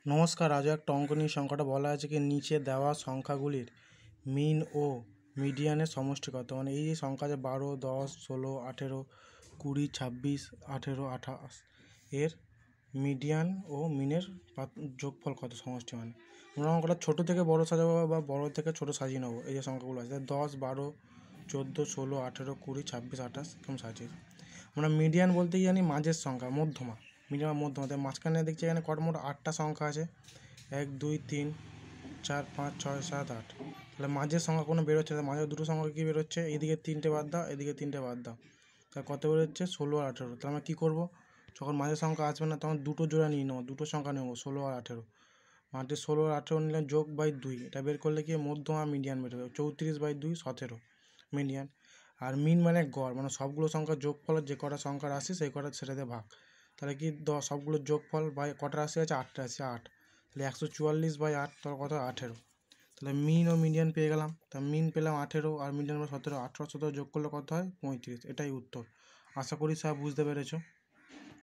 নমস্কার। আজও একটা অঙ্ক নিয়ে সংখ্যাটা বলা আছে কি নিচে দেওয়া সংখ্যাগুলির মিন ও মিডিয়ানের সমষ্টি কত। মানে এই যে সংখ্যা আছে 12, 10, 16, 18, 20, 26, 18, 28 এর মিডিয়ান ও মিনের যোগফল কত সমষ্টি। মানে আমরা অঙ্কটা ছোটো থেকে বড়ো সাজাবো বা বড়ো থেকে ছোটো সাজিয়ে নেবো। এই যে সংখ্যাগুলো আছে 10, 12, 14, 16, 18, 20, 26, 28 এরকম সাজিয়ে। আমরা মিডিয়ান বলতে জানি মাঝের সংখ্যা, মধ্যমা। মিডিয়াম মধ্যমা, তাই মাঝখানে দেখছি এখানে মোট 8টা সংখ্যা আছে, 1, 2, 3, 4, 5, 6, 7, 8। তাহলে মাঝের সংখ্যা কোনো বেরোচ্ছে না, মাঝের দুটো সংখ্যা কী বেরোচ্ছে, এদিকে 3টে বাদ দাও, এদিকে 3টে বাদ দাও, তাহলে কত বেরোচ্ছে 16 আর 18। তাহলে আমরা কী করবো, যখন মাঝের সংখ্যা আসবে না তখন দুটো জোড়া নিয়ে নেবো, দুটো সংখ্যা নেবো 16 আর 18। মাঝে 16 আর 18 নিলাম, যোগ বাই 2, এটা বের করলে কি মধ্যমা মিডিয়ান বেরোবে। 34/2 17 মিডিয়ান। আর মিন মানে গড়, মানে সবগুলো সংখ্যার যোগফল যে কটা সংখ্যা রাশি সেই কটা সেটাতে ভাগ। তাহলে কি সবগুলোর যোগফল বাই কটা রাশি আছে, 8টা আছে, 8। তাহলে 144/8, তাহলে কত 18। তাহলে মিন ও মিডিয়ান পেয়ে গেলাম। তা মিন পেলাম 18 আর মিডিয়ান 17, 18 17 যোগ করলে কত হয় 35। এটাই উত্তর। আশা করি স্যার বুঝতে পেরেছো।